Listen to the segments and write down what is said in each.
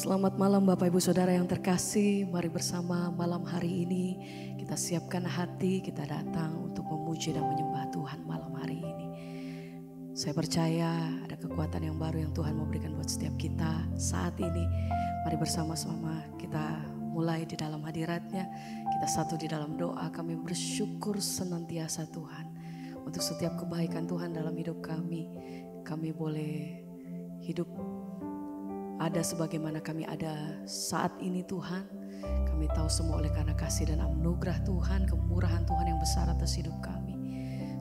Selamat malam Bapak Ibu Saudara yang terkasih. Mari bersama malam hari ini kita siapkan hati, kita datang untuk memuji dan menyembah Tuhan malam hari ini. Saya percaya ada kekuatan yang baru yang Tuhan mau berikan buat setiap kita saat ini. Mari bersama-sama kita mulai di dalam hadirat-Nya. Kita satu di dalam doa. Kami bersyukur senantiasa Tuhan untuk setiap kebaikan Tuhan dalam hidup kami. Kami boleh hidup ada sebagaimana kami ada saat ini Tuhan. Kami tahu semua oleh karena kasih dan anugerah Tuhan, kemurahan Tuhan yang besar atas hidup kami.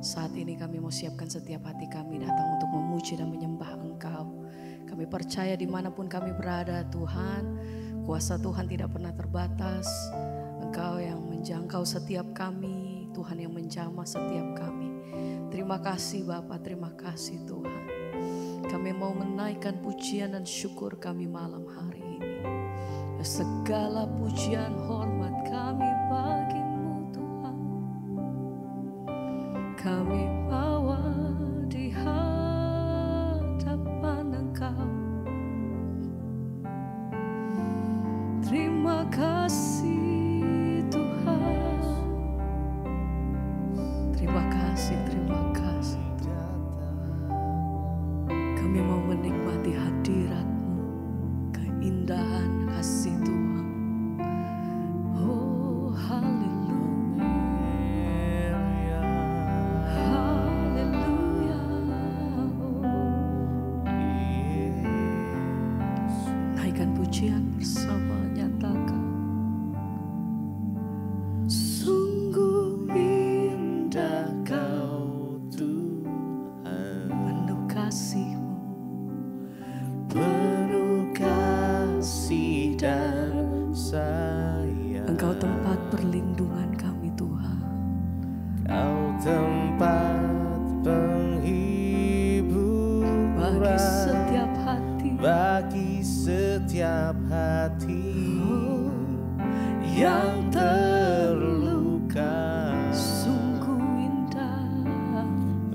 Saat ini kami mau siapkan setiap hati kami datang untuk memuji dan menyembah Engkau. Kami percaya dimanapun kami berada Tuhan, kuasa Tuhan tidak pernah terbatas. Engkau yang menjangkau setiap kami, Tuhan yang menjamah setiap kami. Terima kasih Bapa, terima kasih Tuhan. Kami mau menaikkan pujian dan syukur kami malam hari ini. Segala pujian hormat kami bagi-Mu Tuhan. Kami bawa di hadapan Engkau. Terima kasih Tuhan. Terima kasih, terima kasih. Kami mau menikmati hadirat-Mu, keindahan kasih Tuhan. Oh haleluya, haleluya. Naikkan pujian bersama, nyatakan. Sungguh indah Kau Tuhan, penuh kasih. Penuh kasih dan sayang. Engkau tempat perlindungan kami Tuhan. Kau tempat penghiburan bagi setiap hati, bagi setiap hati yang terluka. Sungguh indah,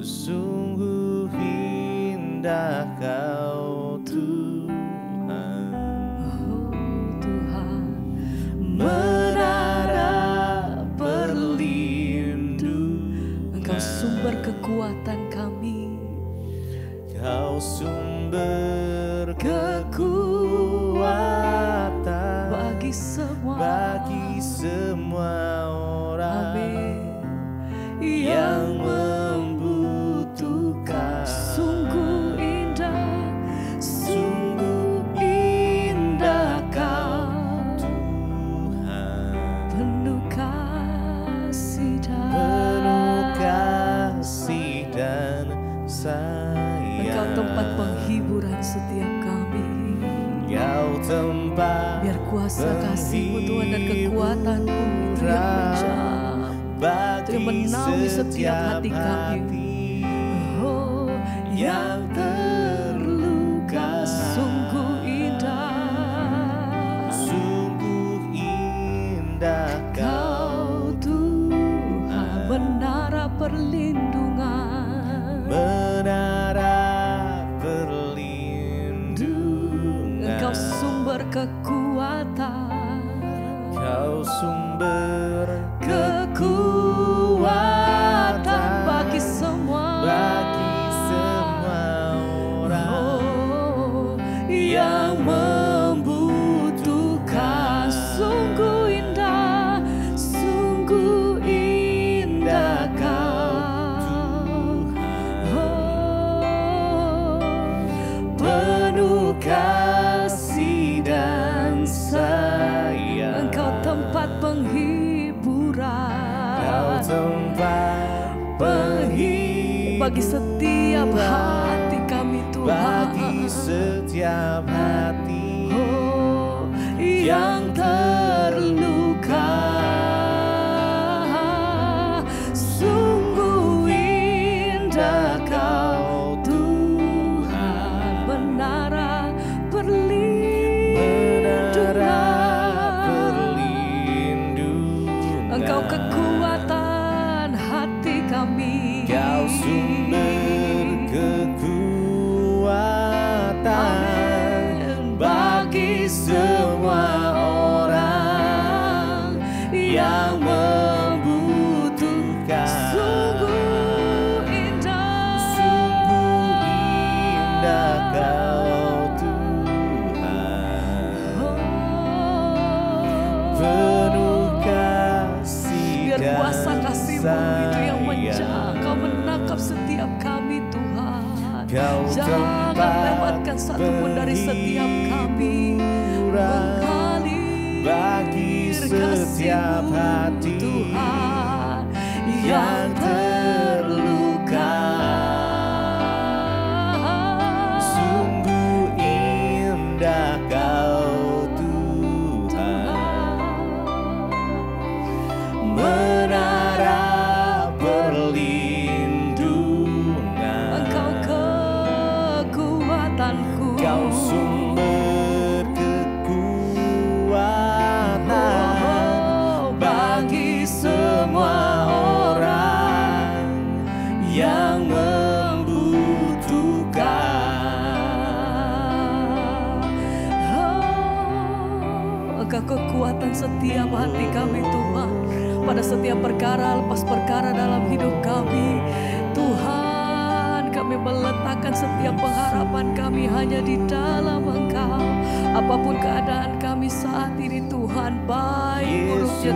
sungguh indah Kau menara perlindungan. Engkau sumber kekuatan kami. Kau sumber kekuatan bagi semua orang. Amin. Yang membutuhkan. Sungguh indah, sungguh indah Kau penuh kasih dan sayang. Engkau tempat penghiburan setiap kami. Kau tempat biar kuasa kasih-Mu Tuhan dan kekuatan-Mu itu yang menjamah, itu yang menaungi setiap hati kami. Oh, yang terluka sungguh indah, sungguh indah Kau Tuhan, menara perlindungan, menara perlindungan. Engkau sumber kekuatan, Kau sumber kekuatan bagi semua orang. Oh, yang membutuhkan. Sungguh indah Kau oh, penuh kasih dan sayang. Engkau tempat penghiburan, Kau tempat penghiburan bagi setiap hati kami Tuhan. Bagi setiap hati yang terluka. Sungguh indah Kau Tuhan, menara perlindungan. Engkau kekuatan hati kami. Kau sumber kekuatan bagi semua yang membutuhkan. Sungguh indah Kau Tuhan, penuh kasih biar dan kuasa kasih-Mu itu yang sayang. menjangkau menangkap setiap kami Tuhan. Kau Jangan tempat lewatkan satu pun dari setiap kami. Mengalir bagi setiap kasih-Mu, hati Tuhan yang terluka. Sungguh indah Kau Tuhan, menara perlindungan. Engkau kekuatanku, Kau sumber kekuatan bagi semua orang yang membutuhkan. Engkau kekuatan setiap hati kami Tuhan. Pada setiap perkara lepas perkara dalam hidup kami Tuhan, kami meletakkan setiap pengharapan kami hanya di dalam Engkau. Apapun keadaan kami saat ini Tuhan, baik buruknya,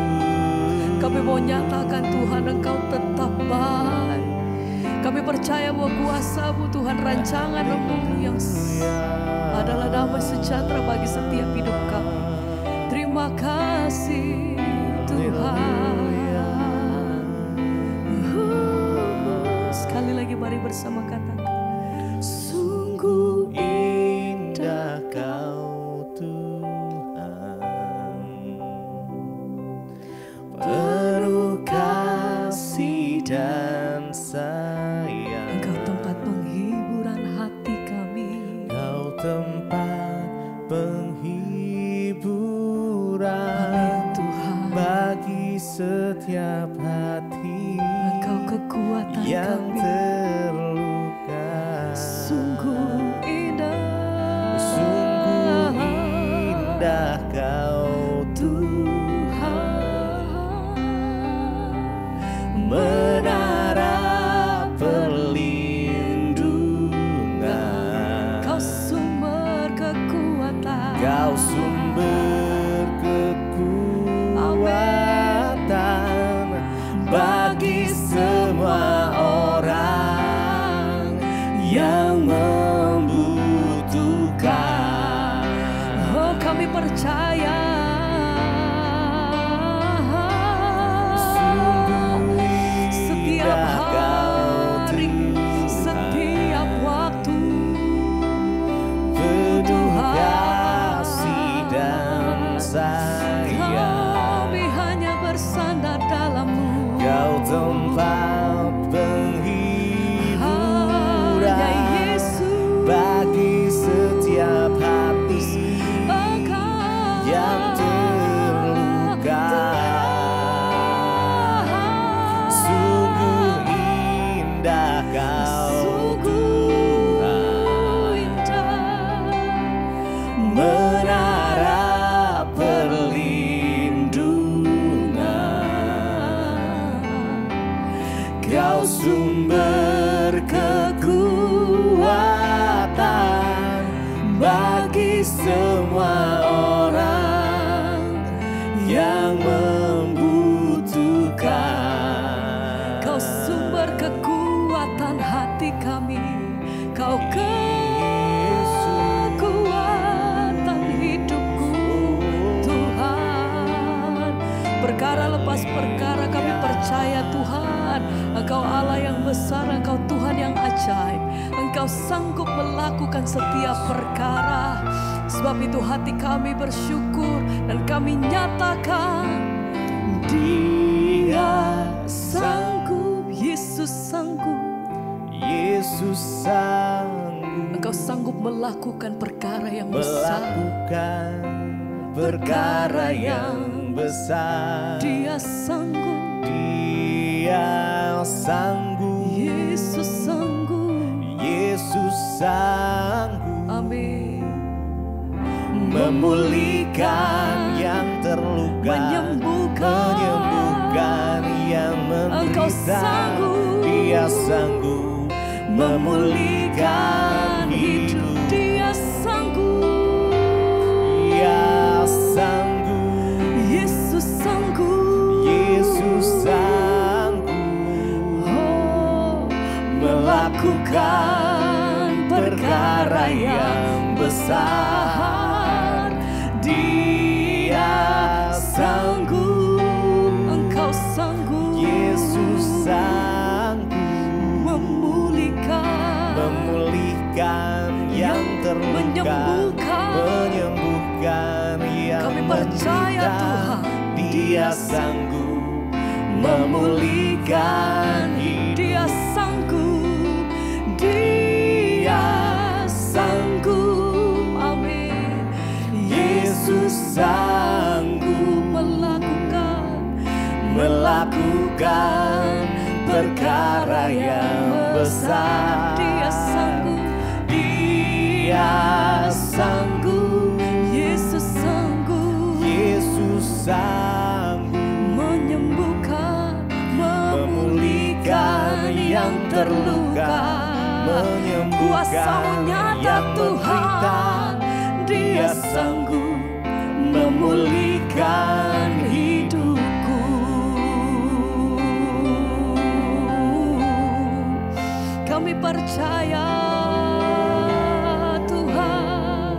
kami mau nyatakan Tuhan Engkau tetap baik. Kami percaya bahwa kuasa-Mu Tuhan, rancangan-Mu yang adalah damai sejahtera bagi setiap hidup kami. Terima kasih Tuhan. Sekali lagi mari bersama katakan, sungguh Indah Kau Tuhan, penuh kasih dan sayang. Engkau tempat penghiburan hati kami. Kau tempat penghiburan Amin Tuhan. bagi setiap hati Engkau kekuatan yang kami. terluka. Sungguh indah, Sungguh indah Kau Tuhan, menara perlindungan. Kau sumber kekuatan. Kau sumber kekuatan bagi semua orang yang membutuhkan. Oh, kami percaya. Setiap hari, setiap waktu, Penuh kasih dan sayang. kami hanya bersandar dalam-Mu. Kau tempat penghiburan Hanya Yesus. bagi setiap hati yang terluka. Sungguh indah Kau Tuhan, menara perlindungan. Kau sumber kekuatan bagi semua orang yang membutuhkan. Kau sumber kekuatan hati kami. Kau kekuatan hidupku Tuhan. Perkara lepas perkara kami percaya Tuhan, Engkau Allah yang besar, Engkau Tuhan yang ajaib. Engkau sanggup melakukan setiap perkara. Sebab itu hati kami bersyukur dan kami nyatakan, Dia sanggup, Yesus sanggup. Yesus sanggup Engkau sanggup melakukan perkara yang besar. melakukan perkara yang besar. Dia sanggup, Dia sanggup, Yesus sanggup. Yesus sanggup Amin. memulihkan yang terluka, Menyembuhkan sanggup. Dia sanggup memulihkan hidup. Dia sanggup. Dia sanggup. Yesus sanggup. Yesus sanggup melakukan perkara yang besar. Dia sanggup. Engkau sanggup. Yesus sanggup memulihkan yang terluka, menyembuhkan yang Kami percaya menderita. Tuhan. Dia sanggup memulihkan hidup. Dia sanggup. Dia sanggup. Amin. Yesus sanggup melakukan perkara yang besar. Dia sanggup. Dia sanggup. Yesus sanggup. Yesus sanggup Menyembuhkan, memulihkan yang terluka, Kuasa-Mu menyembuhkan nyata yang menderita. Tuhan. Dia sanggup memulihkan hidupku. Kami percaya Tuhan,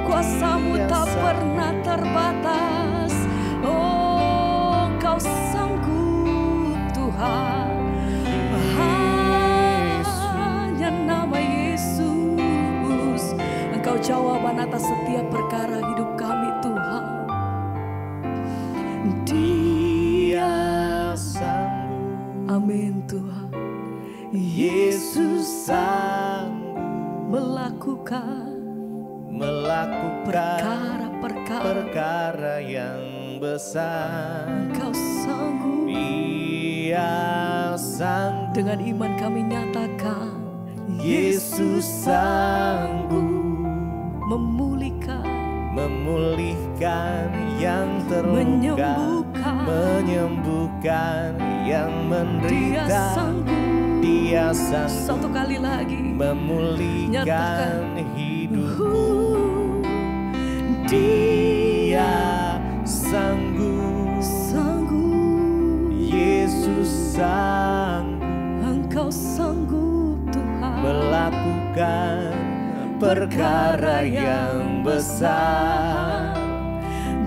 kuasa-Mu tak pernah terbatas. Oh, Engkau sanggup Tuhan. Hanya nama Yesus, Engkau jawaban atas setiap perkara hidup kami Tuhan. Dia sanggup. Amin Tuhan. Yesus sanggup melakukan perkara-perkara yang besar. Engkau sanggup. Dia sanggup. Dengan iman kami nyatakan Yesus sanggup memulihkan yang terluka, menyembuhkan yang menderita. Dia sanggup. Dia sanggup Satu kali lagi memulihkan nyatakan. hidupku. Dia sanggup. Yesus sanggup. Engkau sanggup Tuhan Melakukan perkara yang besar.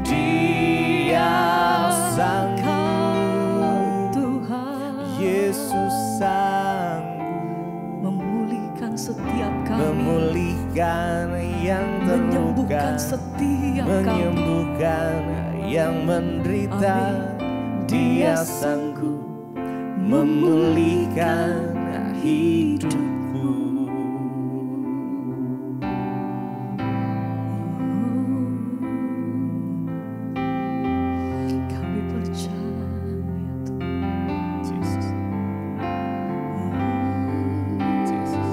Dia sanggup. Tuhan Yesus sanggup memulihkan setiap kami, memulihkan yang terluka, menyembuhkan setiap kami. menyembuhkan yang menderita. Dia sanggup memulihkan hidupku. Kami percaya Tuhan. Jesus. Jesus.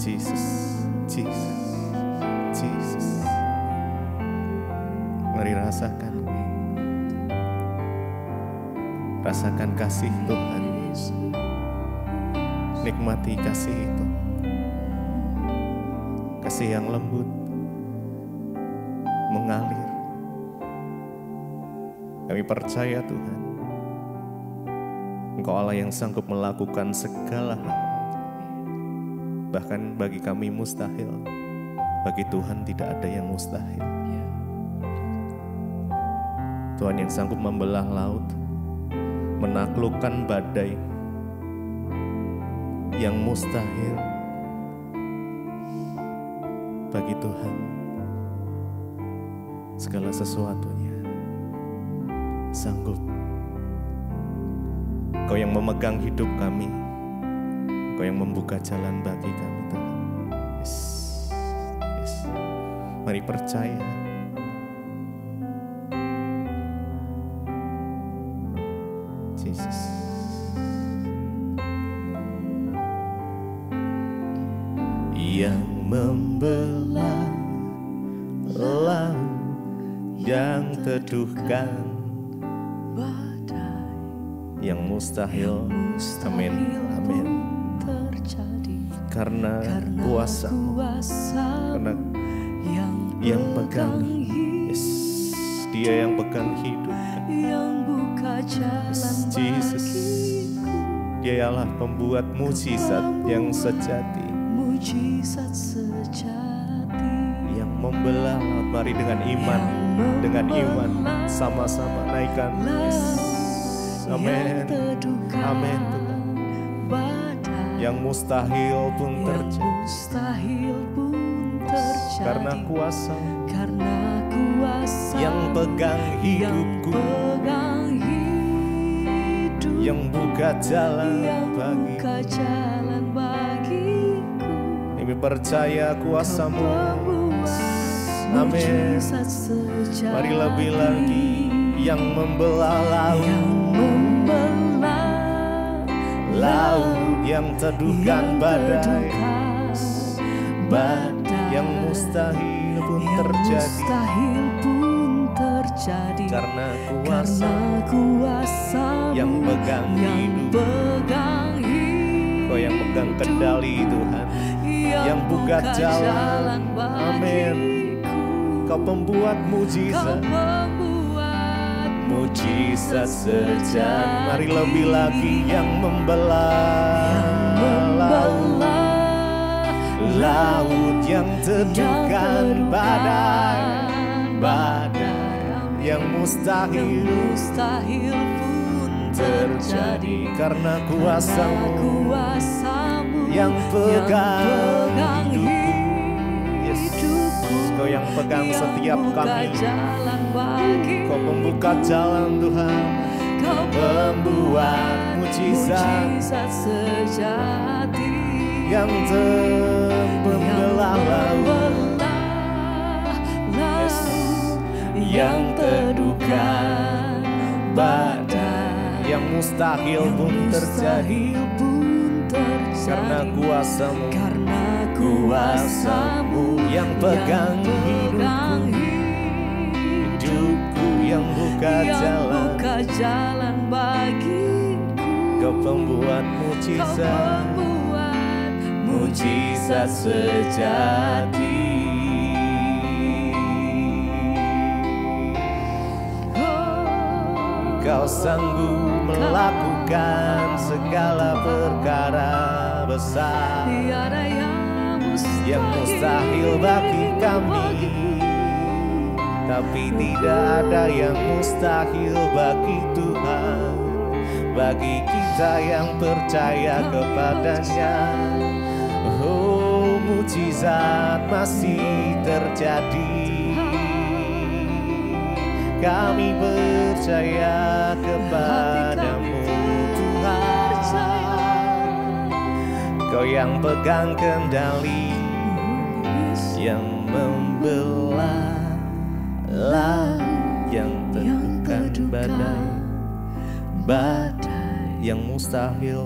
Jesus. Jesus. Jesus. Mari rasakan. Rasakan kasih Tuhan. Nikmati kasih itu. Kasih yang lembut, mengalir. Kami percaya Tuhan, Engkau Allah yang sanggup melakukan segala hal. Bahkan bagi kami mustahil, bagi Tuhan tidak ada yang mustahil. Tuhan yang sanggup membelah laut, menaklukkan badai yang mustahil. Bagi Tuhan segala sesuatunya sanggup. Kau yang memegang hidup kami, Kau yang membuka jalan bagi kami Tuhan. Yes. Yes. Mari percaya. Jesus. Yang membelah laut, yang teduhkan badai yang mustahil. Amin, pun amin. terjadi. Karena Karena kuasa, karena yang pegang, yes, Dia yang pegang hidup, yang buka jalan yes, Jesus. bagiku, Dialah pembuat mujizat yang sejati, mujizat sejati, yang membelah laut. Mari dengan iman, sama-sama naikkan. Yes. Amin, amin Tuhan. Badai Yang mustahil pun yang terjadi, mustahil pun terjadi. karena kuasa Karena yang pegang hidupku, pegang hidup, yang buka jalan yang bagi. buka jalan bagiku. Kami percaya kuasa-Mu. Amin. Mujizat sejati, Mari lebih lagi, yang membelah laut, yang membelah laut yang teduhkan badai, yang mustahil pun terjadi, karena kuasa yang pegang hidup. Kau yang pegang kendali Tuhan, yang buka jalan. Amin. Kau pembuat mujizat, mujizat sejati. Mari lebih lagi, yang membelah laut yang teduhkan badai yang mustahil pun terjadi. karena kuasa-Mu yang pegang hidupku. Yes. Kau yang pegang setiap kami. Kau membuka jalan Tuhan, Kau membuat mujizat sejati yang membelah laut, yes, yang teduhkan badai, yang mustahil pun terjadi, karena kuasa-Mu, yang pegang hidupku, yang buka jalan bagiku. Kau pembuat mujizat sejati. Kau sanggup melakukan segala perkara besar yang mustahil bagi kami, tapi tidak ada yang mustahil bagi Tuhan. Bagi kita yang percaya kepadanya, oh, mujizat masih terjadi. Kami percaya kepadamu Tuhan. Kau yang pegang kendali, yang membelah laut, yang teduhkan badai, yang mustahil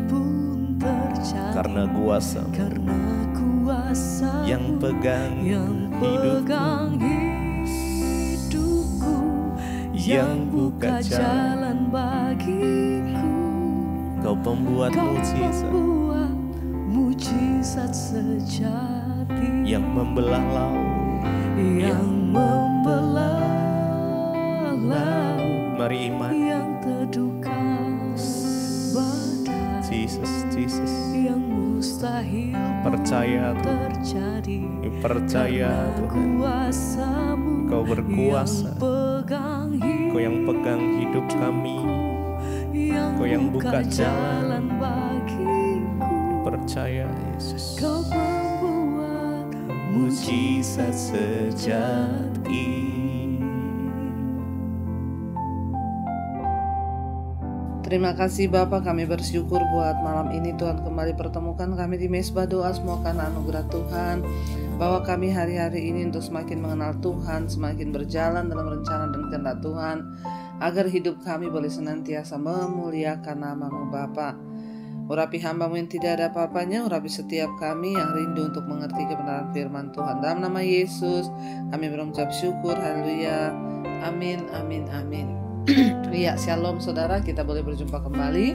pun terjadi, karena kuasa yang pegang hidupku, yang buka jalan bagiku. Kau pembuat mujizat sejati, yang membelah laut, yang membelah laut. Mari iman, yang teduhkan badai, Jesus, yang mustahil percaya terjadi, percaya Tuhan. Kau berkuasa, Kau yang pegang hidup kami, Kau yang buka jalan bagiku. Percaya Yesus, Kau membuat mujizat sejati. Terima kasih Bapa, kami bersyukur buat malam ini Tuhan kembali pertemukan kami di Mesbah Doa. Semua karena anugerah Tuhan, bahwa kami hari-hari ini untuk semakin mengenal Tuhan, semakin berjalan dalam rencana dan kehendak Tuhan, agar hidup kami boleh senantiasa memuliakan nama-Mu Bapa. Urapi hamba-Mu yang tidak ada apa-apanya, urapi setiap kami yang rindu untuk mengerti kebenaran firman Tuhan. Dalam nama Yesus, kami berucap syukur, haleluya, amin, amin, amin. Iya, shalom saudara, kita boleh berjumpa kembali.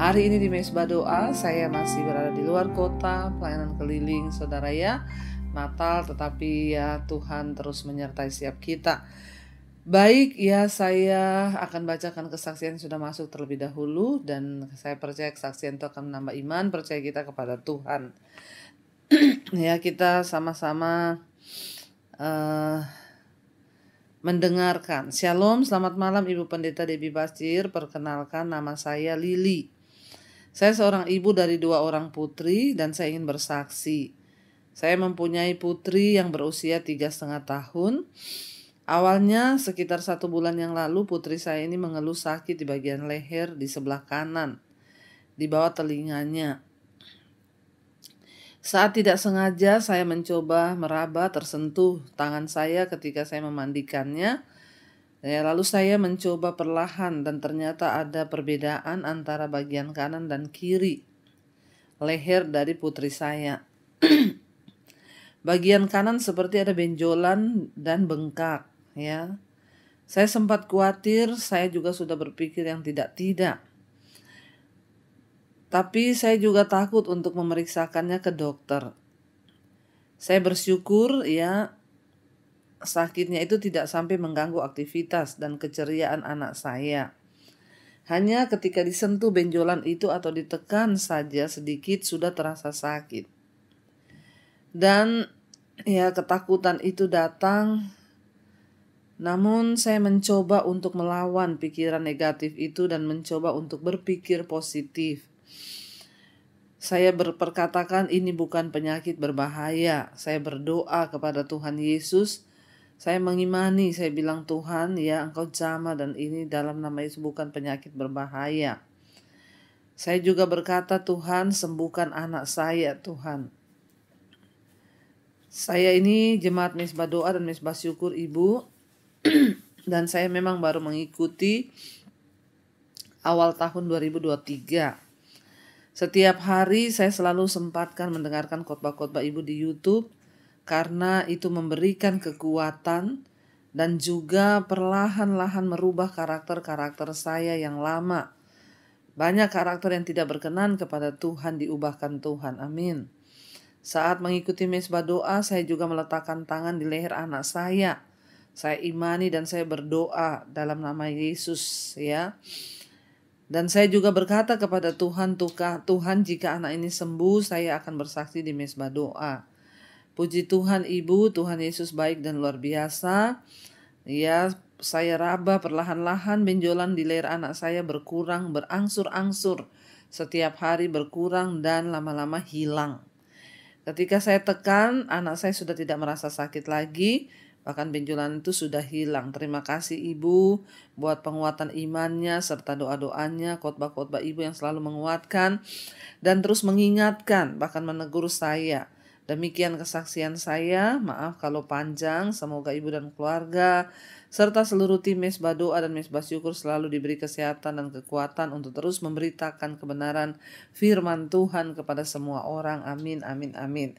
Hari ini di Mesbah Doa, saya masih berada di luar kota, pelayanan keliling saudara ya. Natal, tetapi ya Tuhan terus menyertai setiap kita. Baik, ya saya akan bacakan kesaksian yang sudah masuk terlebih dahulu dan saya percaya kesaksian itu akan menambah iman, percaya kita kepada Tuhan. Ya, kita sama-sama mendengarkan. Shalom, selamat malam Ibu Pendeta Debbie Basir. Perkenalkan, nama saya Lili. Saya seorang ibu dari 2 orang putri dan saya ingin bersaksi. Saya mempunyai putri yang berusia 3,5 tahun. Awalnya sekitar 1 bulan yang lalu putri saya ini mengeluh sakit di bagian leher di sebelah kanan, di bawah telinganya. Saat tidak sengaja saya mencoba meraba tersentuh tangan saya ketika saya memandikannya. Lalu saya mencoba perlahan dan ternyata ada perbedaan antara bagian kanan dan kiri leher dari putri saya. Bagian kanan seperti ada benjolan dan bengkak. Ya, saya sempat khawatir, saya juga sudah berpikir yang tidak-tidak. Tapi saya juga takut untuk memeriksakannya ke dokter. Saya bersyukur ya sakitnya itu tidak sampai mengganggu aktivitas dan keceriaan anak saya. Hanya ketika disentuh benjolan itu atau ditekan saja sedikit sudah terasa sakit. Dan ya ketakutan itu datang. Namun saya mencoba untuk melawan pikiran negatif itu dan mencoba untuk berpikir positif. Saya berkatakan ini bukan penyakit berbahaya. Saya berdoa kepada Tuhan Yesus. Saya mengimani, saya bilang Tuhan ya Engkau jamah dan ini dalam nama Yesus bukan penyakit berbahaya. Saya juga berkata Tuhan sembuhkan anak saya Tuhan. Saya ini jemaat Mesbah Doa dan Mesbah Syukur Ibu. Dan saya memang baru mengikuti awal tahun 2023. Setiap hari saya selalu sempatkan mendengarkan khotbah-khotbah Ibu di YouTube karena itu memberikan kekuatan dan juga perlahan-lahan merubah karakter-karakter saya yang lama. Banyak karakter yang tidak berkenan kepada Tuhan diubahkan Tuhan. Amin. Saat mengikuti Mesbah Doa, saya juga meletakkan tangan di leher anak saya. Saya imani dan saya berdoa dalam nama Yesus ya. Dan saya juga berkata kepada Tuhan, Tuhan jika anak ini sembuh saya akan bersaksi di Mesbah Doa. Puji Tuhan Ibu, Tuhan Yesus baik dan luar biasa. Ya, saya raba perlahan-lahan benjolan di leher anak saya berkurang, berangsur-angsur. Setiap hari berkurang dan lama-lama hilang. Ketika saya tekan, anak saya sudah tidak merasa sakit lagi. Bahkan benjolan itu sudah hilang. Terima kasih Ibu buat penguatan imannya serta doa-doanya, khotbah-khotbah Ibu yang selalu menguatkan dan terus mengingatkan bahkan menegur saya. Demikian kesaksian saya, maaf kalau panjang, semoga Ibu dan keluarga serta seluruh tim Mesbah Doa dan Mesbah Syukur selalu diberi kesehatan dan kekuatan untuk terus memberitakan kebenaran firman Tuhan kepada semua orang. Amin, amin, amin.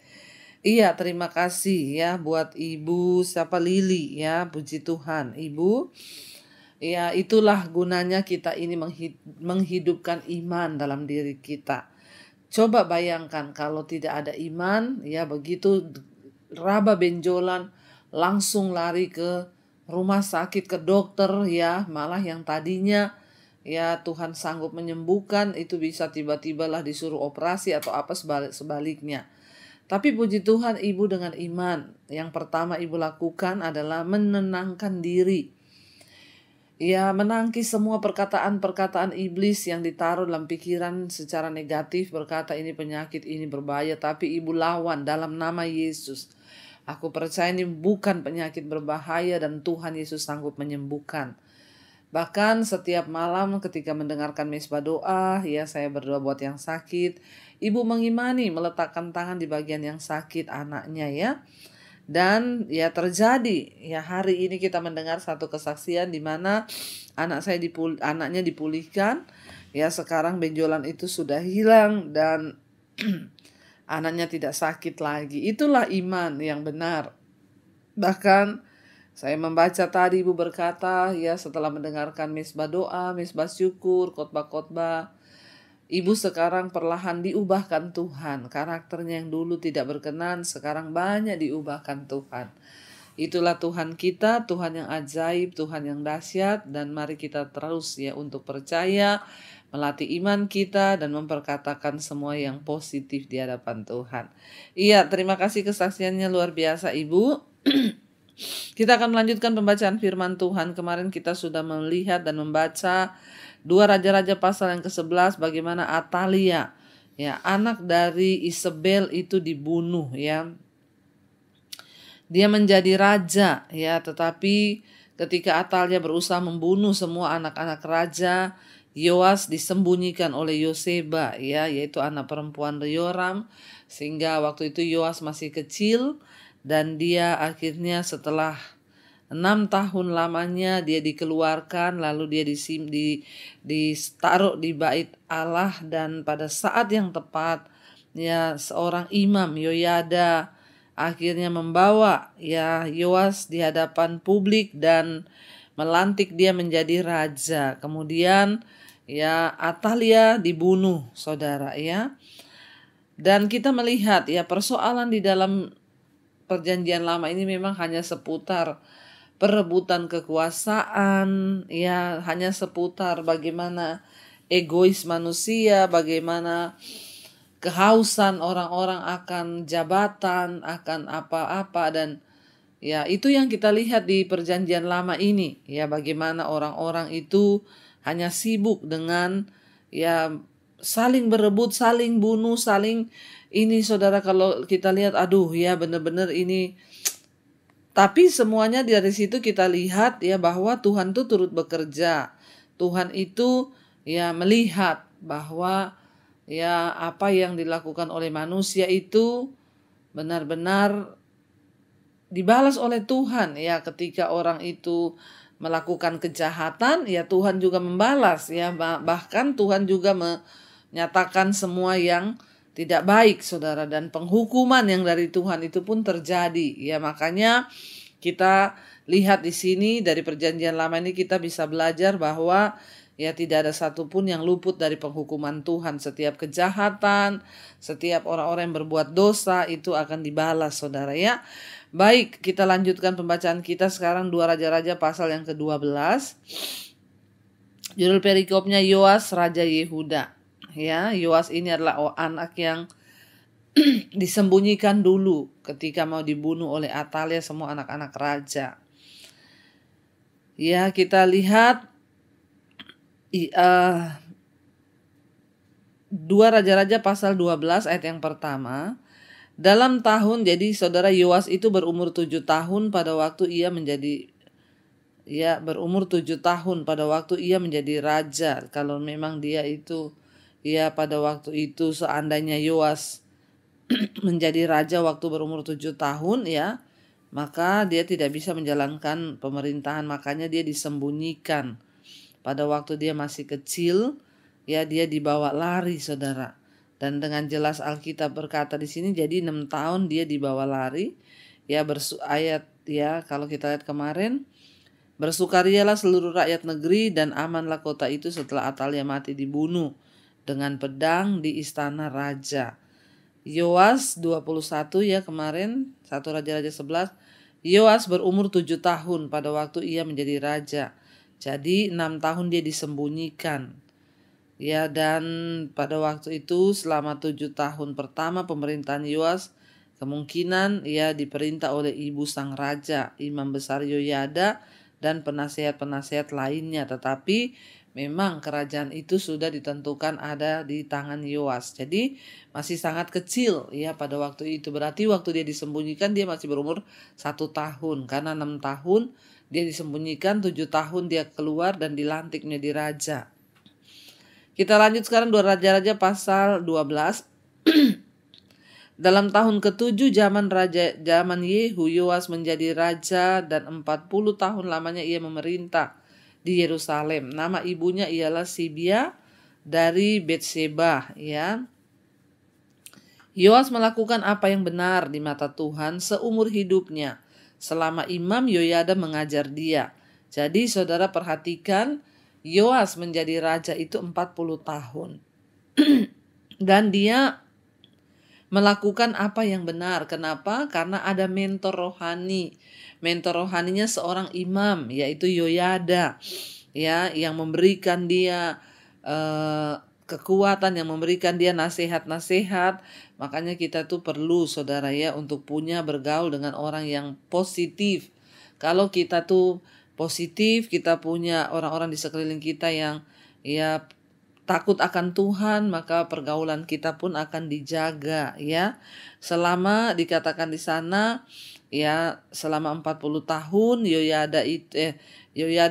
Iya, terima kasih ya buat Ibu siapa Lili ya, puji Tuhan Ibu. Ya, itulah gunanya kita ini menghidupkan iman dalam diri kita. Coba bayangkan kalau tidak ada iman, ya begitu raba benjolan langsung lari ke rumah sakit ke dokter ya, malah yang tadinya ya Tuhan sanggup menyembuhkan itu bisa tiba-tiba lah disuruh operasi atau apa sebaliknya. Tapi puji Tuhan Ibu dengan iman. Yang pertama Ibu lakukan adalah menenangkan diri. Ya, menangkis semua perkataan-perkataan iblis yang ditaruh dalam pikiran secara negatif, berkata ini penyakit, ini berbahaya, tapi Ibu lawan dalam nama Yesus. Aku percaya ini bukan penyakit berbahaya dan Tuhan Yesus sanggup menyembuhkan. Bahkan setiap malam ketika mendengarkan Mesbah Doa, ya saya berdoa buat yang sakit. Ibu mengimani meletakkan tangan di bagian yang sakit anaknya ya. Dan ya terjadi, ya hari ini kita mendengar satu kesaksian di mana anaknya dipulihkan Ya, sekarang benjolan itu sudah hilang dan anaknya tidak sakit lagi. Itulah iman yang benar. Bahkan saya membaca tadi ibu berkata, ya setelah mendengarkan misbah doa, misbah syukur, khotbah-khotbah, ibu sekarang perlahan diubahkan Tuhan. Karakternya yang dulu tidak berkenan, sekarang banyak diubahkan Tuhan. Itulah Tuhan kita, Tuhan yang ajaib, Tuhan yang dahsyat, dan mari kita terus ya untuk percaya, melatih iman kita, dan memperkatakan semua yang positif di hadapan Tuhan. Iya, terima kasih kesaksiannya luar biasa Ibu. Kita akan melanjutkan pembacaan firman Tuhan. Kemarin kita sudah melihat dan membaca 2 Raja-Raja pasal yang ke-11 bagaimana Atalia, ya anak dari Isabel itu dibunuh ya. Dia menjadi raja ya, tetapi ketika Atalia berusaha membunuh semua anak-anak raja, Yoas disembunyikan oleh Yoseba ya, yaitu anak perempuan Yoram, sehingga waktu itu Yoas masih kecil dan dia akhirnya setelah 6 tahun lamanya dia dikeluarkan, lalu dia ditaruh di bait Allah, dan pada saat yang tepat ya seorang imam Yoyada akhirnya membawa ya Yoas di hadapan publik dan melantik dia menjadi raja. Kemudian ya Atalia dibunuh saudara ya. Dan kita melihat ya persoalan di dalam perjanjian lama ini memang hanya seputar perebutan kekuasaan ya, hanya seputar bagaimana egois manusia, bagaimana kehausan orang-orang akan jabatan, akan apa-apa, dan ya itu yang kita lihat di perjanjian lama ini ya, bagaimana orang-orang itu hanya sibuk dengan ya saling berebut, saling bunuh, saling ini saudara. Kalau kita lihat aduh ya benar-benar ini, tapi semuanya dari situ kita lihat ya bahwa Tuhan itu turut bekerja. Tuhan itu ya melihat bahwa ya apa yang dilakukan oleh manusia itu benar-benar dibalas oleh Tuhan ya. Ketika orang itu melakukan kejahatan ya Tuhan juga membalas ya, bahkan Tuhan juga menyatakan semua yang tidak baik saudara, dan penghukuman yang dari Tuhan itu pun terjadi ya. Makanya kita lihat di sini dari perjanjian lama ini kita bisa belajar bahwa ya tidak ada satupun yang luput dari penghukuman Tuhan. Setiap kejahatan, setiap orang-orang yang berbuat dosa itu akan dibalas saudara ya. Baik, kita lanjutkan pembacaan kita sekarang 2 Raja-Raja pasal yang ke-12. Judul perikopnya Yoas Raja Yehuda. Ya, Yoas ini adalah anak yang disembunyikan dulu ketika mau dibunuh oleh Atalia semua anak-anak raja. Ya, kita lihat 2 Raja-Raja pasal 12 ayat yang pertama. Dalam tahun, jadi saudara Yoas itu berumur 7 tahun pada waktu ia menjadi berumur 7 tahun pada waktu ia menjadi raja. Kalau memang dia itu pada waktu itu seandainya Yoas menjadi raja waktu berumur 7 tahun ya, maka dia tidak bisa menjalankan pemerintahan, makanya dia disembunyikan. Pada waktu dia masih kecil, ya dia dibawa lari saudara. Dan dengan jelas Alkitab berkata di sini, jadi 6 tahun dia dibawa lari. Ya ayat ya kalau kita lihat kemarin, bersukarialah seluruh rakyat negeri dan amanlah kota itu setelah Atalia mati dibunuh dengan pedang di istana raja. Yoas 21 ya kemarin 1 Raja-Raja 11. Yoas berumur 7 tahun pada waktu ia menjadi raja. Jadi 6 tahun dia disembunyikan. Ya, dan pada waktu itu selama 7 tahun pertama pemerintahan Yoas, kemungkinan ia diperintah oleh ibu sang raja, imam besar Yoyada, dan penasehat-penasehat lainnya. Tetapi memang kerajaan itu sudah ditentukan ada di tangan Yoas. Jadi masih sangat kecil ya pada waktu itu. Berarti waktu dia disembunyikan dia masih berumur 1 tahun. Karena 6 tahun dia disembunyikan, 7 tahun dia keluar dan dilantik menjadi raja. Kita lanjut sekarang 2 Raja-Raja pasal 12. Dalam tahun ke-7 zaman Yehu, Yoas menjadi raja dan 40 tahun lamanya ia memerintah di Yerusalem. Nama ibunya ialah Sibia dari Betseba, ya. Yoas melakukan apa yang benar di mata Tuhan seumur hidupnya selama Imam Yoyada mengajar dia. Jadi saudara perhatikan, Yoas menjadi raja itu 40 tahun. Dan dia melakukan apa yang benar. Kenapa? Karena ada mentor rohani. Mentor rohaninya seorang imam, yaitu Yoyada, ya, yang memberikan dia kekuatan, yang memberikan dia nasihat-nasihat. Makanya kita tuh perlu, saudara, ya, untuk punya bergaul dengan orang yang positif. Kalau kita tuh positif, kita punya orang-orang di sekeliling kita yang ya takut akan Tuhan, maka pergaulan kita pun akan dijaga, ya. Selama dikatakan di sana, ya, selama 40 tahun Yoyada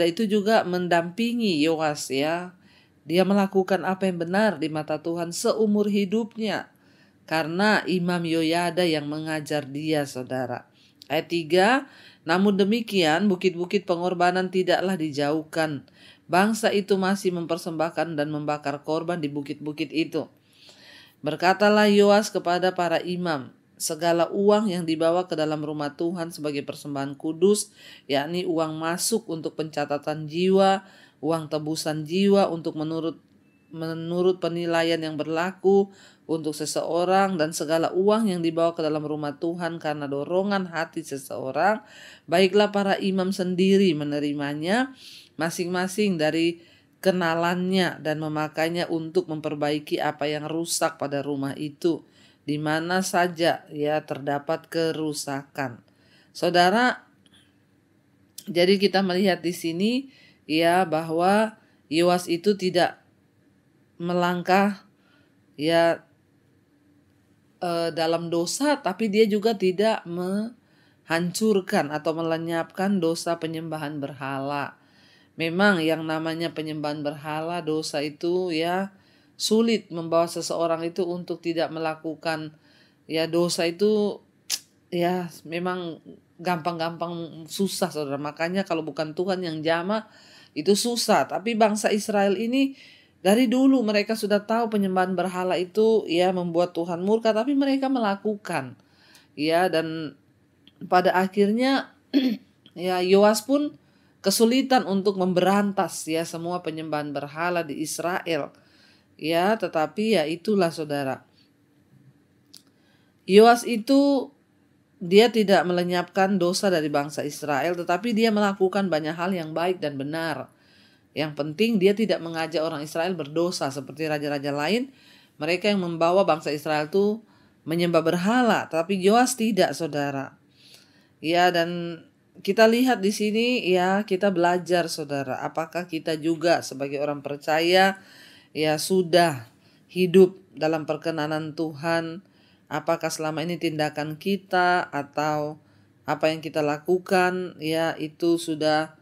itu juga mendampingi Yoas, ya. Dia melakukan apa yang benar di mata Tuhan seumur hidupnya. Karena Imam Yoyada yang mengajar dia, saudara. Ayat 3, namun demikian bukit-bukit pengorbanan tidaklah dijauhkan. Bangsa itu masih mempersembahkan dan membakar korban di bukit-bukit itu. Berkatalah Yoas kepada para imam, segala uang yang dibawa ke dalam rumah Tuhan sebagai persembahan kudus, yakni uang masuk untuk pencatatan jiwa, uang tebusan jiwa untuk menurut penilaian yang berlaku untuk seseorang, dan segala uang yang dibawa ke dalam rumah Tuhan karena dorongan hati seseorang, baiklah para imam sendiri menerimanya masing-masing dari kenalannya dan memakainya untuk memperbaiki apa yang rusak pada rumah itu, di mana saja ya terdapat kerusakan. Saudara, jadi kita melihat di sini ya bahwa Yoas itu tidak melangkah ya dalam dosa, tapi dia juga tidak menghancurkan atau melenyapkan dosa penyembahan berhala. Memang yang namanya penyembahan berhala, dosa itu ya sulit membawa seseorang itu untuk tidak melakukan ya dosa itu ya memang gampang-gampang susah, saudara. Makanya kalau bukan Tuhan yang jamah itu susah. Tapi bangsa Israel ini dari dulu mereka sudah tahu penyembahan berhala itu ya membuat Tuhan murka, tapi mereka melakukan ya, dan pada akhirnya ya Yoas pun kesulitan untuk memberantas ya semua penyembahan berhala di Israel. Ya, tetapi ya itulah, saudara. Yoas itu dia tidak melenyapkan dosa dari bangsa Israel, tetapi dia melakukan banyak hal yang baik dan benar. Yang penting dia tidak mengajak orang Israel berdosa seperti raja-raja lain. Mereka yang membawa bangsa Israel itu menyembah berhala, tapi Yoas tidak, saudara. Ya, dan kita lihat di sini ya, kita belajar, saudara, apakah kita juga sebagai orang percaya ya sudah hidup dalam perkenanan Tuhan? Apakah selama ini tindakan kita atau apa yang kita lakukan ya itu sudah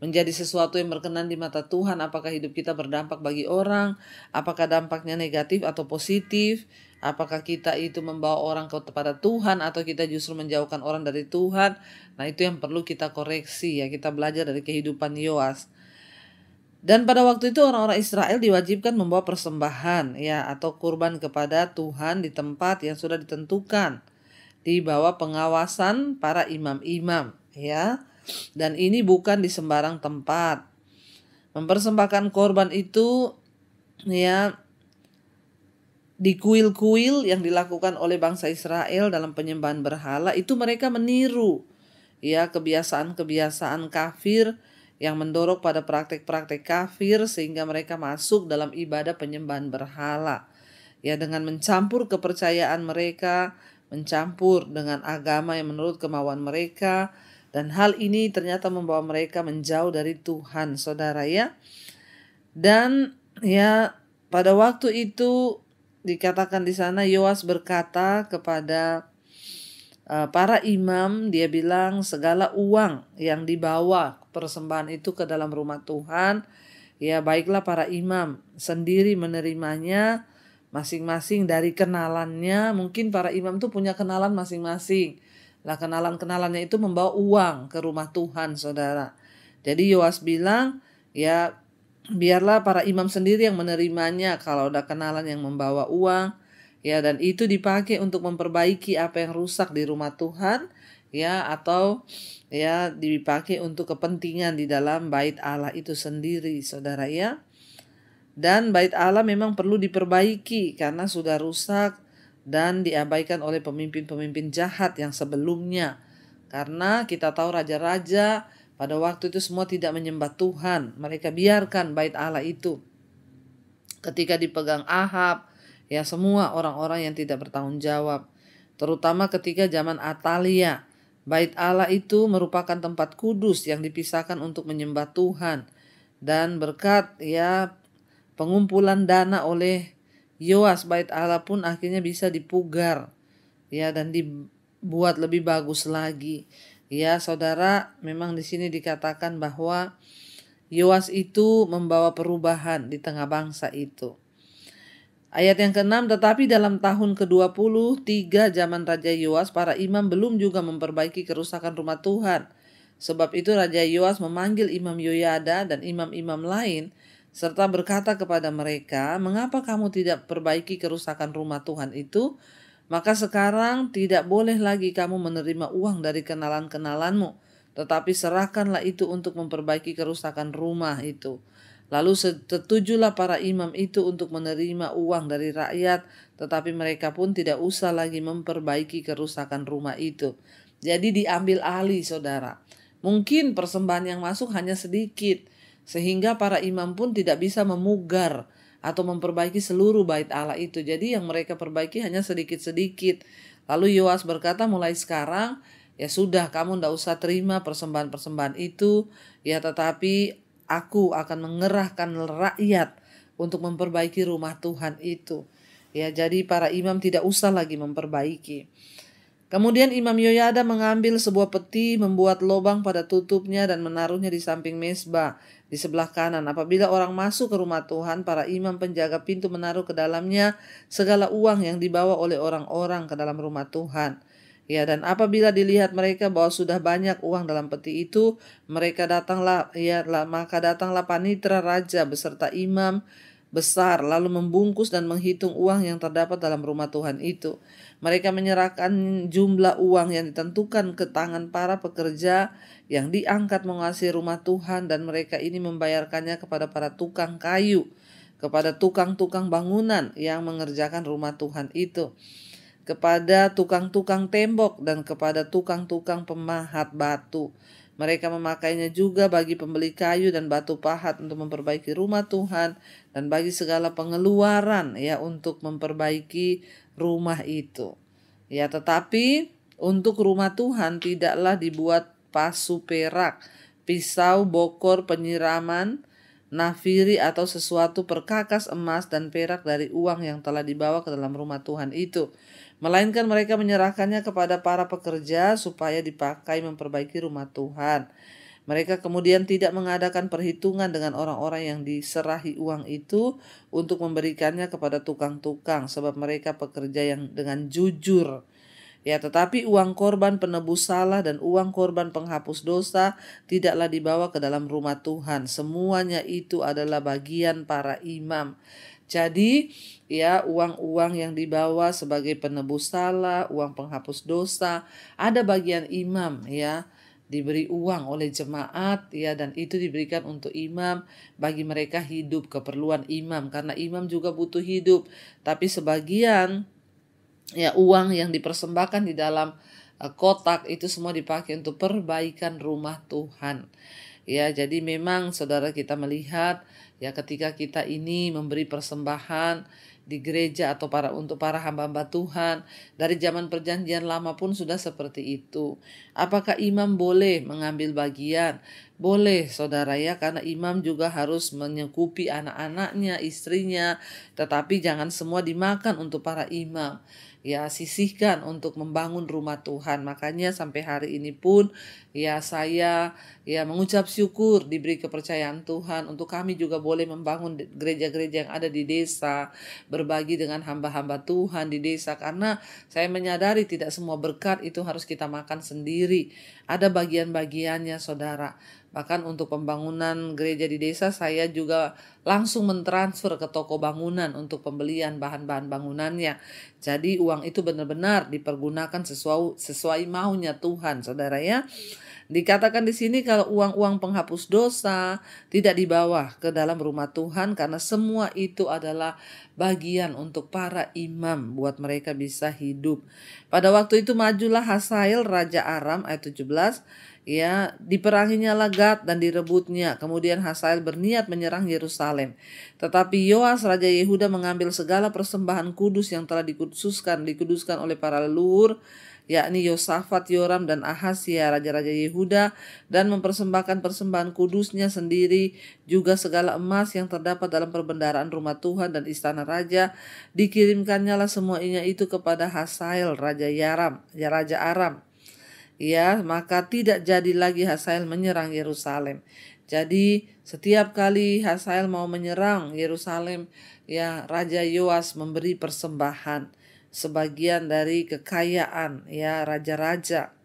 menjadi sesuatu yang berkenan di mata Tuhan? Apakah hidup kita berdampak bagi orang? Apakah dampaknya negatif atau positif? Apakah kita itu membawa orang kepada Tuhan atau kita justru menjauhkan orang dari Tuhan? Nah, itu yang perlu kita koreksi ya. Kita belajar dari kehidupan Yoas. Dan pada waktu itu orang-orang Israel diwajibkan membawa persembahan ya atau kurban kepada Tuhan di tempat yang sudah ditentukan di bawah pengawasan para imam-imam ya. Dan ini bukan di sembarang tempat. Mempersembahkan korban itu ya di kuil-kuil yang dilakukan oleh bangsa Israel dalam penyembahan berhala itu mereka meniru ya kebiasaan-kebiasaan kafir yang mendorong pada praktek-praktek kafir sehingga mereka masuk dalam ibadah penyembahan berhala. Ya, dengan mencampur kepercayaan mereka, mencampur dengan agama yang menurut kemauan mereka, dan hal ini ternyata membawa mereka menjauh dari Tuhan, saudara ya. Dan ya pada waktu itu dikatakan di sana Yoas berkata kepada para imam, dia bilang segala uang yang dibawa persembahan itu ke dalam rumah Tuhan, ya baiklah para imam sendiri menerimanya masing-masing dari kenalannya. Mungkin para imam tuh punya kenalan masing-masing. Lah kenalan-kenalannya itu membawa uang ke rumah Tuhan, saudara. Jadi Yoas bilang, ya biarlah para imam sendiri yang menerimanya kalau ada kenalan yang membawa uang, ya, dan itu dipakai untuk memperbaiki apa yang rusak di rumah Tuhan, ya, atau ya dipakai untuk kepentingan di dalam bait Allah itu sendiri, saudara ya. Dan bait Allah memang perlu diperbaiki karena sudah rusak dan diabaikan oleh pemimpin-pemimpin jahat yang sebelumnya. Karena kita tahu raja-raja pada waktu itu semua tidak menyembah Tuhan. Mereka biarkan bait Allah itu. Ketika dipegang Ahab, ya semua orang-orang yang tidak bertanggung jawab. Terutama ketika zaman Atalia. Bait Allah itu merupakan tempat kudus yang dipisahkan untuk menyembah Tuhan. Dan berkat ya pengumpulan dana oleh Yoas, bait Allah pun akhirnya bisa dipugar ya dan dibuat lebih bagus lagi. Ya, saudara, memang di sini dikatakan bahwa Yoas itu membawa perubahan di tengah bangsa itu. Ayat yang ke-6, tetapi dalam tahun ke-23 zaman Raja Yoas, para imam belum juga memperbaiki kerusakan rumah Tuhan. Sebab itu Raja Yoas memanggil Imam Yoyada dan imam-imam lain, serta berkata kepada mereka, mengapa kamu tidak perbaiki kerusakan rumah Tuhan itu? Maka sekarang tidak boleh lagi kamu menerima uang dari kenalan-kenalanmu, tetapi serahkanlah itu untuk memperbaiki kerusakan rumah itu. Lalu setujulah para imam itu untuk menerima uang dari rakyat, tetapi mereka pun tidak usah lagi memperbaiki kerusakan rumah itu. Jadi diambil alih, saudara. Mungkin persembahan yang masuk hanya sedikit, sehingga para imam pun tidak bisa memugar atau memperbaiki seluruh bait Allah itu. Jadi yang mereka perbaiki hanya sedikit-sedikit. Lalu Yoas berkata, mulai sekarang ya sudah, kamu tidak usah terima persembahan-persembahan itu, ya, tetapi aku akan mengerahkan rakyat untuk memperbaiki rumah Tuhan itu. Ya, jadi para imam tidak usah lagi memperbaiki. Kemudian Imam Yoyada mengambil sebuah peti, membuat lubang pada tutupnya dan menaruhnya di samping mezbah di sebelah kanan. Apabila orang masuk ke rumah Tuhan, para imam penjaga pintu menaruh ke dalamnya segala uang yang dibawa oleh orang-orang ke dalam rumah Tuhan. Ya, dan apabila dilihat mereka bahwa sudah banyak uang dalam peti itu, maka datanglah panitera raja beserta imam besar lalu membungkus dan menghitung uang yang terdapat dalam rumah Tuhan itu. Mereka menyerahkan jumlah uang yang ditentukan ke tangan para pekerja yang diangkat menguasai rumah Tuhan, dan mereka ini membayarkannya kepada para tukang kayu, kepada tukang-tukang bangunan yang mengerjakan rumah Tuhan itu, kepada tukang-tukang tembok, dan kepada tukang-tukang pemahat batu. Mereka memakainya juga bagi pembeli kayu dan batu pahat untuk memperbaiki rumah Tuhan, dan bagi segala pengeluaran ya untuk memperbaiki rumah itu. Ya, tetapi untuk rumah Tuhan tidaklah dibuat pasu perak, pisau, bokor, penyiraman, nafiri atau sesuatu perkakas emas dan perak dari uang yang telah dibawa ke dalam rumah Tuhan itu. Melainkan mereka menyerahkannya kepada para pekerja supaya dipakai memperbaiki rumah Tuhan. Mereka kemudian tidak mengadakan perhitungan dengan orang-orang yang diserahi uang itu untuk memberikannya kepada tukang-tukang, sebab mereka pekerja yang dengan jujur. Ya, tetapi uang korban penebus salah dan uang korban penghapus dosa tidaklah dibawa ke dalam rumah Tuhan. Semuanya itu adalah bagian para imam. Jadi ya, uang-uang yang dibawa sebagai penebus salah, uang penghapus dosa, ada bagian imam ya, diberi uang oleh jemaat ya, dan itu diberikan untuk imam bagi mereka hidup, keperluan imam, karena imam juga butuh hidup. Tapi sebagian ya uang yang dipersembahkan di dalam kotak itu semua dipakai untuk perbaikan rumah Tuhan. Ya, jadi memang saudara, kita melihat ya ketika kita ini memberi persembahan di gereja atau untuk para hamba-hamba Tuhan, dari zaman perjanjian lama pun sudah seperti itu. Apakah imam boleh mengambil bagian? Boleh, saudara ya, karena imam juga harus menyukupi anak-anaknya, istrinya, tetapi jangan semua dimakan untuk para imam. Ya, sisihkan untuk membangun rumah Tuhan. Makanya sampai hari ini pun ya saya ya mengucap syukur diberi kepercayaan Tuhan untuk kami juga boleh membangun gereja-gereja yang ada di desa, berbagi dengan hamba-hamba Tuhan di desa, karena saya menyadari tidak semua berkat itu harus kita makan sendiri. Ada bagian-bagiannya, saudara. Bahkan untuk pembangunan gereja di desa saya juga langsung mentransfer ke toko bangunan untuk pembelian bahan-bahan bangunannya. Jadi uang itu benar-benar dipergunakan sesuai maunya Tuhan, saudara ya. Dikatakan di sini kalau uang-uang penghapus dosa tidak dibawa ke dalam rumah Tuhan karena semua itu adalah bagian untuk para imam buat mereka bisa hidup. Pada waktu itu majulah Hazael Raja Aram ayat 17, ya, diperanginya Gad dan direbutnya. Kemudian Hazael berniat menyerang Yerusalem. Tetapi Yoas Raja Yehuda mengambil segala persembahan kudus yang telah dikuduskan oleh para leluhur, yakni Yosafat, Yoram, dan Ahazia raja-raja Yehuda, dan mempersembahkan persembahan kudusnya sendiri, juga segala emas yang terdapat dalam perbendaharaan rumah Tuhan dan istana raja. Dikirimkannya lah semuanya itu kepada Hazael Raja Aram. Ya, maka tidak jadi lagi Hazael menyerang Yerusalem. Jadi setiap kali Hazael mau menyerang Yerusalem, ya, Raja Yoas memberi persembahan sebagian dari kekayaan, ya, raja-raja.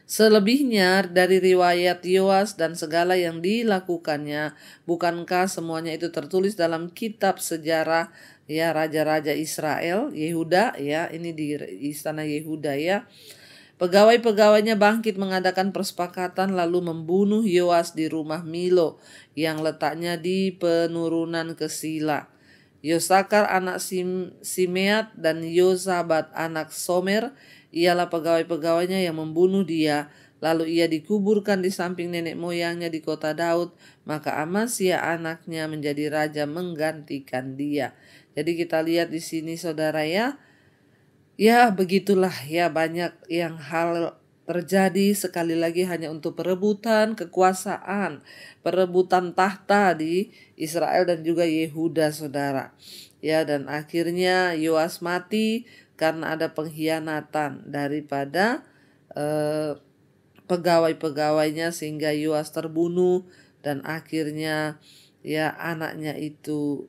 Selebihnya dari riwayat Yoas dan segala yang dilakukannya, bukankah semuanya itu tertulis dalam kitab sejarah, ya, raja-raja Israel, Yehuda, ya, ini di istana Yehuda, ya. Pegawai-pegawainya bangkit mengadakan persepakatan lalu membunuh Yoas di rumah Milo yang letaknya di penurunan ke Sila. Yosakar anak Simeat dan Yozabat anak Somer ialah pegawai-pegawainya yang membunuh dia. Lalu ia dikuburkan di samping nenek moyangnya di kota Daud. Maka Amasya anaknya menjadi raja menggantikan dia. Jadi kita lihat di sini saudara ya. Ya begitulah ya, banyak yang hal terjadi sekali lagi hanya untuk perebutan kekuasaan, perebutan tahta di Israel dan juga Yehuda saudara. Ya, dan akhirnya Yoas mati karena ada pengkhianatan daripada pegawai-pegawainya sehingga Yoas terbunuh dan akhirnya ya anaknya itu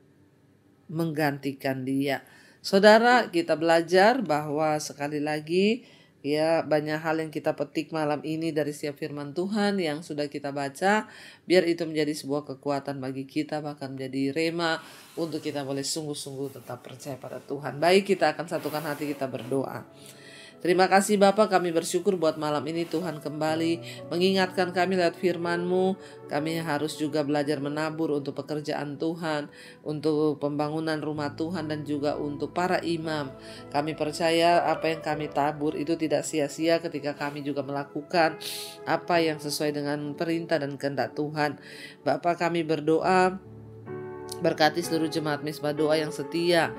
menggantikan dia. Saudara, kita belajar bahwa sekali lagi ya banyak hal yang kita petik malam ini dari setiap firman Tuhan yang sudah kita baca. Biar itu menjadi sebuah kekuatan bagi kita, bahkan menjadi rema untuk kita boleh sungguh-sungguh tetap percaya pada Tuhan. Baik, kita akan satukan hati kita berdoa. Terima kasih Bapa, kami bersyukur buat malam ini Tuhan kembali mengingatkan kami lewat firman-Mu. Kami harus juga belajar menabur untuk pekerjaan Tuhan, untuk pembangunan rumah Tuhan dan juga untuk para imam. Kami percaya apa yang kami tabur itu tidak sia-sia ketika kami juga melakukan apa yang sesuai dengan perintah dan kehendak Tuhan. Bapa, kami berdoa, berkati seluruh jemaat Mezbah Doa yang setia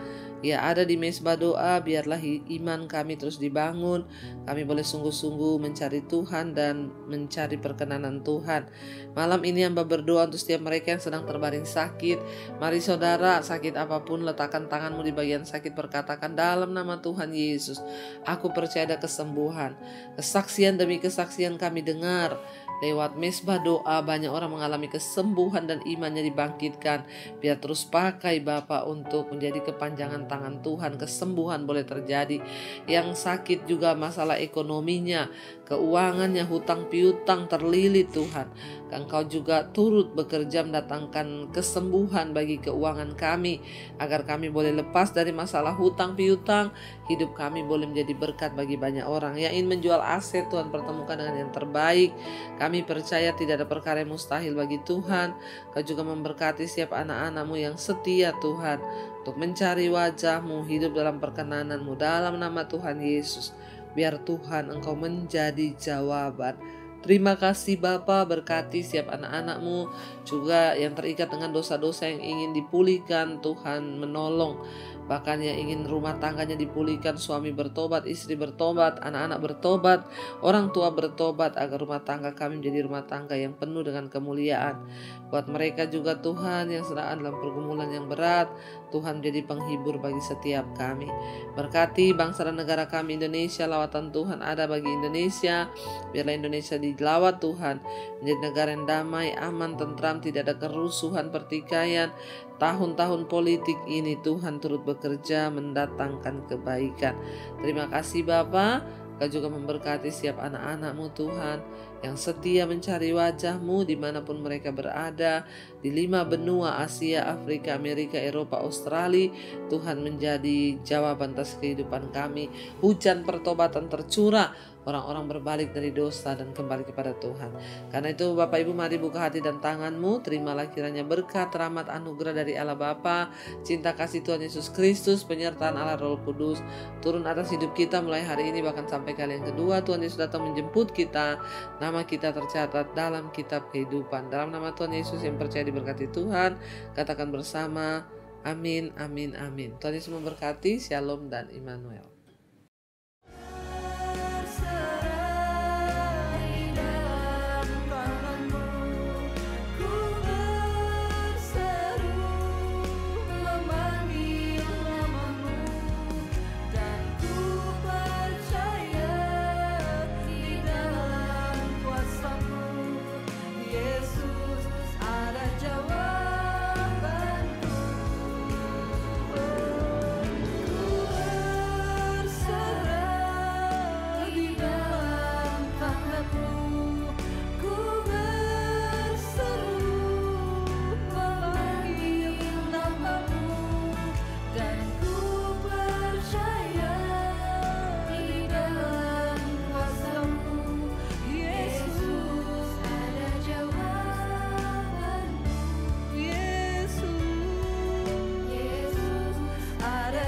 ya ada di Mezbah Doa, biarlah iman kami terus dibangun. Kami boleh sungguh-sungguh mencari Tuhan dan mencari perkenanan Tuhan. Malam ini hamba berdoa untuk setiap mereka yang sedang terbaring sakit. Mari saudara, sakit apapun letakkan tanganmu di bagian sakit, berkatakan dalam nama Tuhan Yesus, aku percaya ada kesembuhan. Kesaksian demi kesaksian kami dengar lewat Mezbah Doa, banyak orang mengalami kesembuhan dan imannya dibangkitkan. Biar terus pakai Bapa untuk menjadi kepanjangan tangan Tuhan. Kesembuhan boleh terjadi. Yang sakit juga masalah ekonominya, keuangannya, hutang piutang terlilit Tuhan. Engkau juga turut bekerja mendatangkan kesembuhan bagi keuangan kami, agar kami boleh lepas dari masalah hutang piutang. Hidup kami boleh menjadi berkat bagi banyak orang yang ingin menjual aset. Tuhan pertemukan dengan yang terbaik. Kami percaya tidak ada perkara yang mustahil bagi Tuhan. Kau juga memberkati setiap anak-anak-Mu yang setia Tuhan, untuk mencari wajah-Mu, hidup dalam perkenanan-Mu. Dalam nama Tuhan Yesus, biar Tuhan Engkau menjadi jawaban. Terima kasih Bapa, berkati setiap anak-anak-Mu juga yang terikat dengan dosa-dosa yang ingin dipulihkan. Tuhan menolong, bahkan yang ingin rumah tangganya dipulihkan, suami bertobat, istri bertobat, anak-anak bertobat, orang tua bertobat, agar rumah tangga kami menjadi rumah tangga yang penuh dengan kemuliaan. Buat mereka juga Tuhan yang sedang dalam pergumulan yang berat, Tuhan menjadi penghibur bagi setiap kami. Berkati bangsa dan negara kami Indonesia, lawatan Tuhan ada bagi Indonesia. Biarlah Indonesia dilawat Tuhan, menjadi negara yang damai, aman, tentram, tidak ada kerusuhan, pertikaian. Tahun-tahun politik ini Tuhan turut bekerja mendatangkan kebaikan. Terima kasih Bapa. Kau juga memberkati setiap anak-anak-Mu Tuhan yang setia mencari wajah-Mu dimanapun mereka berada, di 5 benua Asia, Afrika, Amerika, Eropa, Australia. Tuhan menjadi jawaban atas kehidupan kami. Hujan pertobatan tercurah, orang-orang berbalik dari dosa dan kembali kepada Tuhan. Karena itu Bapak Ibu, mari buka hati dan tangan-Mu, terimalah kiranya berkat, rahmat, anugerah dari Allah Bapa, cinta kasih Tuhan Yesus Kristus, penyertaan Allah Roh Kudus turun atas hidup kita mulai hari ini bahkan sampai kali yang kedua Tuhan Yesus datang menjemput kita. Nama kita tercatat dalam kitab kehidupan. Dalam nama Tuhan Yesus yang percaya diberkati Tuhan, katakan bersama, amin, amin, amin. Tuhan Yesus memberkati. Shalom dan Immanuel.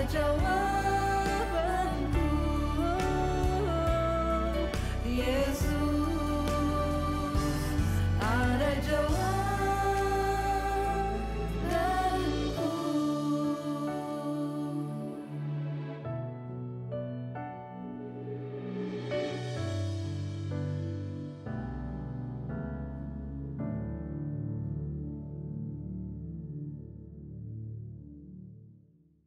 Jawaban